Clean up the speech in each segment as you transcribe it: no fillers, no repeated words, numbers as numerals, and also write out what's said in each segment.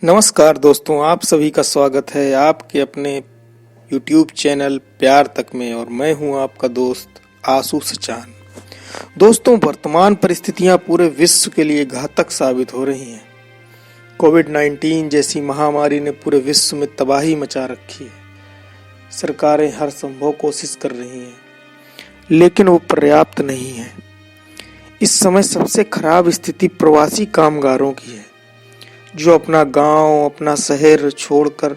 नमस्कार दोस्तों, आप सभी का स्वागत है आपके अपने YouTube चैनल प्यार तक में। और मैं हूं आपका दोस्त आशु सचान। दोस्तों, वर्तमान परिस्थितियां पूरे विश्व के लिए घातक साबित हो रही हैं। कोविड-19 जैसी महामारी ने पूरे विश्व में तबाही मचा रखी है। सरकारें हर संभव कोशिश कर रही हैं, लेकिन वो पर्याप्त नहीं है। इस समय सबसे खराब स्थिति प्रवासी कामगारों की है, जो अपना गांव, अपना शहर छोड़कर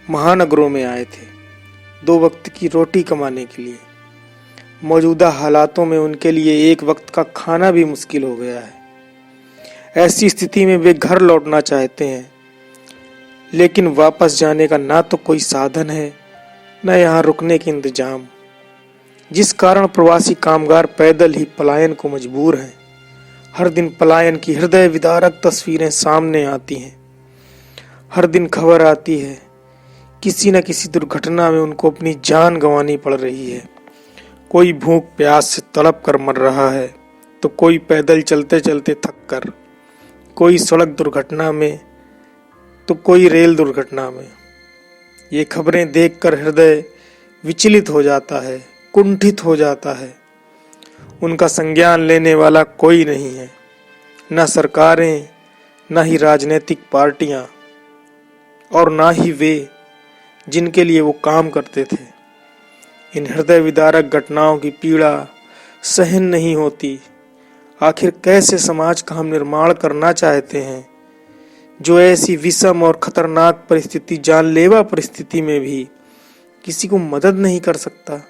महानगरों में आए थे 2 वक्त की रोटी कमाने के लिए। मौजूदा हालातों में उनके लिए 1 वक्त का खाना भी मुश्किल हो गया है। ऐसी स्थिति में वे घर लौटना चाहते हैं, लेकिन वापस जाने का ना तो कोई साधन है, न यहाँ रुकने के इंतजाम, जिस कारण प्रवासी कामगार पैदल ही पलायन को मजबूर हैं। हर दिन पलायन की हृदय विदारक तस्वीरें सामने आती हैं। हर दिन खबर आती है किसी न किसी दुर्घटना में उनको अपनी जान गंवानी पड़ रही है। कोई भूख प्यास से तड़प कर मर रहा है, तो कोई पैदल चलते चलते थक कर, कोई सड़क दुर्घटना में, तो कोई रेल दुर्घटना में। ये खबरें देखकर हृदय विचलित हो जाता है, कुंठित हो जाता है। उनका संज्ञान लेने वाला कोई नहीं है, न सरकारें, न ही राजनीतिक पार्टियां, और न ही वे जिनके लिए वो काम करते थे। इन हृदय विदारक घटनाओं की पीड़ा सहन नहीं होती। आखिर कैसे समाज का हम निर्माण करना चाहते हैं, जो ऐसी विषम और खतरनाक परिस्थिति, जानलेवा परिस्थिति में भी किसी को मदद नहीं कर सकता।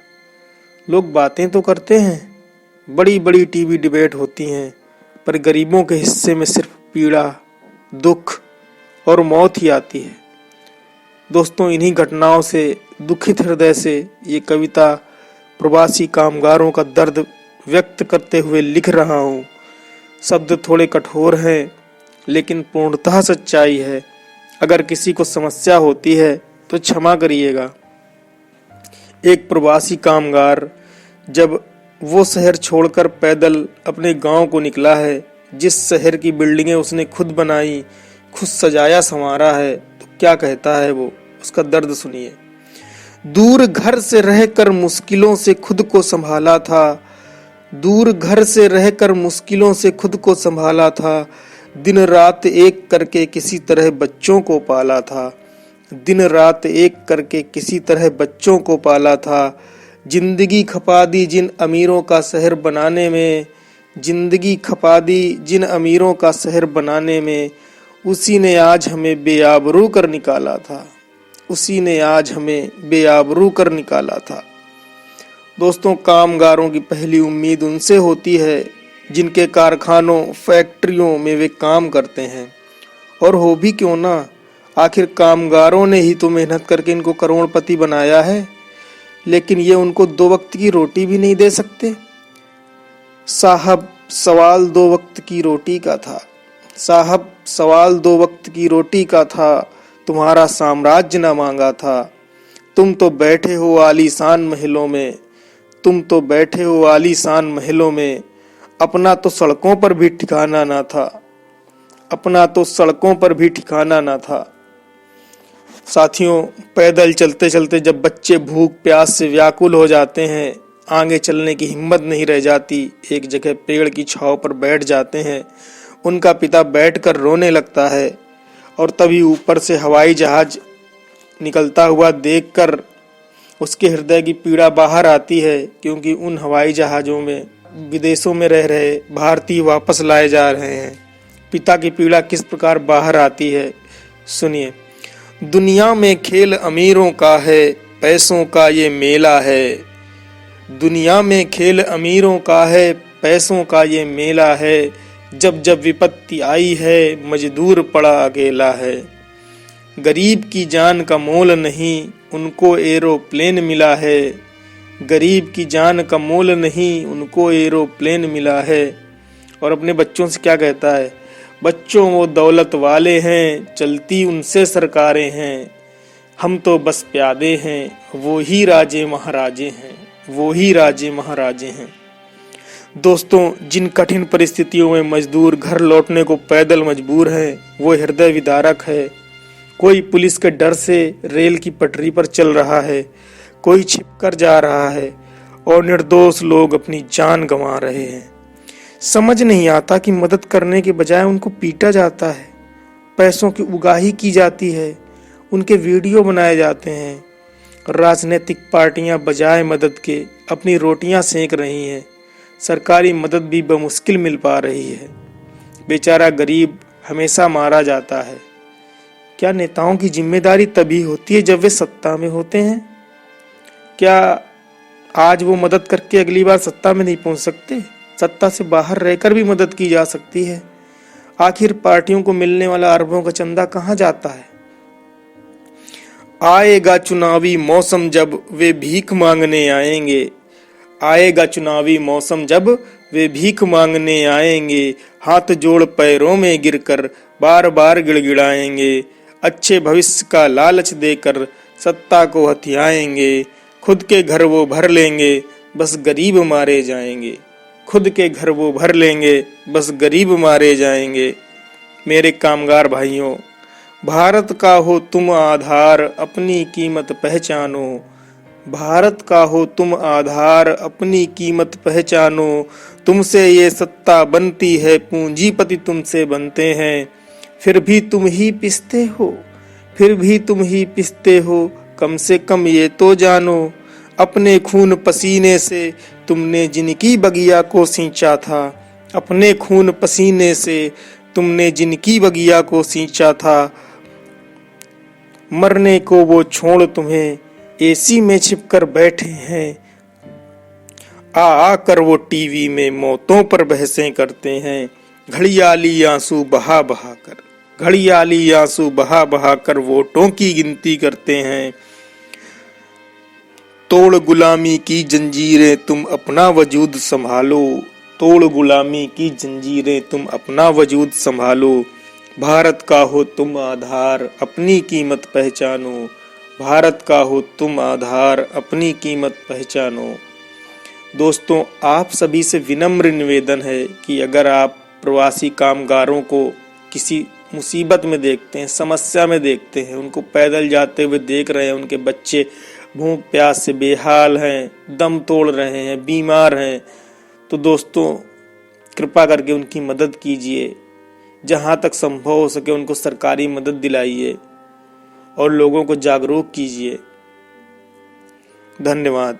लोग बातें तो करते हैं, बड़ी बड़ी टीवी डिबेट होती हैं, पर गरीबों के हिस्से में सिर्फ पीड़ा, दुख और मौत ही आती है। दोस्तों, इन्हीं घटनाओं से दुखित हृदय से ये कविता प्रवासी कामगारों का दर्द व्यक्त करते हुए लिख रहा हूँ। शब्द थोड़े कठोर हैं, लेकिन पूर्णतः सच्चाई है। अगर किसी को समस्या होती है तो क्षमा करिएगा। एक प्रवासी कामगार जब वो शहर छोड़कर पैदल अपने गांव को निकला है, जिस शहर की बिल्डिंगें उसने खुद बनाई, खुद सजाया संवारा है, तो क्या कहता है वो, उसका दर्द सुनिए। दूर घर से रहकर मुश्किलों से खुद को संभाला था, दूर घर से रहकर मुश्किलों से खुद को संभाला था। दिन रात एक करके किसी तरह बच्चों को पाला था, दिन रात एक करके किसी तरह बच्चों को पाला था। जिंदगी खपा दी जिन अमीरों का शहर बनाने में, जिंदगी खपा दी जिन अमीरों का शहर बनाने में, उसी ने आज हमें बेआबरू कर निकाला था, उसी ने आज हमें बेआबरू कर निकाला था। दोस्तों, कामगारों की पहली उम्मीद उनसे होती है जिनके कारखानों, फैक्ट्रियों में वे काम करते हैं। और हो भी क्यों ना, आखिर कामगारों ने ही तो मेहनत करके इनको करोड़पति बनाया है, लेकिन ये उनको 2 वक्त की रोटी भी नहीं दे सकते। साहब, सवाल 2 वक्त की रोटी का था, साहब सवाल 2 वक्त की रोटी का था। तुम्हारा साम्राज्य न मांगा था, तुम तो बैठे हो आलीशान महलों में, तुम तो बैठे हो आलीशान महलों में। अपना तो सड़कों पर भी ठिकाना ना था, अपना तो सड़कों पर भी ठिकाना ना था। साथियों, पैदल चलते चलते जब बच्चे भूख प्यास से व्याकुल हो जाते हैं, आगे चलने की हिम्मत नहीं रह जाती, एक जगह पेड़ की छांव पर बैठ जाते हैं। उनका पिता बैठकर रोने लगता है, और तभी ऊपर से हवाई जहाज निकलता हुआ देखकर उसके हृदय की पीड़ा बाहर आती है, क्योंकि उन हवाई जहाज़ों में विदेशों में रह रहे भारतीय वापस लाए जा रहे हैं। पिता की पीड़ा किस प्रकार बाहर आती है, सुनिए। दुनिया में खेल अमीरों का है, पैसों का ये मेला है, दुनिया में खेल अमीरों का है, पैसों का ये मेला है। जब जब विपत्ति आई है, मजदूर पड़ा अकेला है। गरीब की जान का मोल नहीं, उनको एरोप्लेन मिला है, गरीब की जान का मोल नहीं, उनको एरोप्लेन मिला है। और अपने बच्चों से क्या कहता है, बच्चों वो दौलत वाले हैं, चलती उनसे सरकारें हैं। हम तो बस प्यादे हैं, वो ही राजे महाराजे हैं, वो ही राजे महाराजे हैं। दोस्तों, जिन कठिन परिस्थितियों में मजदूर घर लौटने को पैदल मजबूर हैं, वो हृदय विदारक है। कोई पुलिस के डर से रेल की पटरी पर चल रहा है, कोई छिपकर जा रहा है और निर्दोष लोग अपनी जान गंवा रहे हैं। समझ नहीं आता कि मदद करने के बजाय उनको पीटा जाता है, पैसों की उगाही की जाती है, उनके वीडियो बनाए जाते हैं। राजनीतिक पार्टियां बजाय मदद के अपनी रोटियां सेंक रही हैं। सरकारी मदद भी बमुश्किल मिल पा रही है। बेचारा गरीब हमेशा मारा जाता है। क्या नेताओं की जिम्मेदारी तभी होती है जब वे सत्ता में होते हैं? क्या आज वो मदद करके अगली बार सत्ता में नहीं पहुंच सकते? सत्ता से बाहर रहकर भी मदद की जा सकती है। आखिर पार्टियों को मिलने वाला अरबों का चंदा कहां जाता है? आएगा चुनावी मौसम जब वे भीख मांगने आएंगे, आएगा चुनावी मौसम जब वे भीख मांगने आएंगे, हाथ जोड़ पैरों में गिरकर बार बार गिड़गिड़ाएंगे, अच्छे भविष्य का लालच देकर सत्ता को हथियाएंगे, खुद के घर वो भर लेंगे बस गरीब मारे जाएंगे, खुद के घर वो भर लेंगे बस गरीब मारे जाएंगे। मेरे कामगार भाइयों, भारत का हो तुम आधार, अपनी कीमत पहचानो। भारत का हो तुम आधार, अपनी कीमत पहचानो। तुमसे ये सत्ता बनती है, पूंजीपति तुमसे बनते हैं। फिर भी तुम ही पिसते हो, फिर भी तुम ही पिसते हो, कम से कम ये तो जानो, अपने खून पसीने से तुमने जिनकी बगिया को सींचा था, अपने खून पसीने से तुमने जिनकी बगिया को सींचा था, मरने को वो छोड़ तुम्हें एसी में छिपकर बैठे हैं। आकर वो टीवी में मौतों पर बहसें करते हैं, घड़ियाली आंसू बहा बहा कर, घड़ियाली आंसू बहा बहा कर वोटों की गिनती करते हैं। तोड़ गुलामी की जंजीरें तुम अपना वजूद संभालो, तोड़ गुलामी की जंजीरें तुम अपना वजूद संभालो। भारत का हो तुम आधार, अपनी कीमत पहचानो। भारत का हो तुम आधार, अपनी कीमत पहचानो। दोस्तों, आप सभी से विनम्र निवेदन है कि अगर आप प्रवासी कामगारों को किसी मुसीबत में देखते हैं, समस्या में देखते हैं, उनको पैदल जाते हुए देख रहे हैं, उनके बच्चे भूख प्यास से बेहाल हैं, दम तोड़ रहे हैं, बीमार हैं, तो दोस्तों कृपा करके उनकी मदद कीजिए। जहां तक संभव हो सके उनको सरकारी मदद दिलाइए और लोगों को जागरूक कीजिए। धन्यवाद।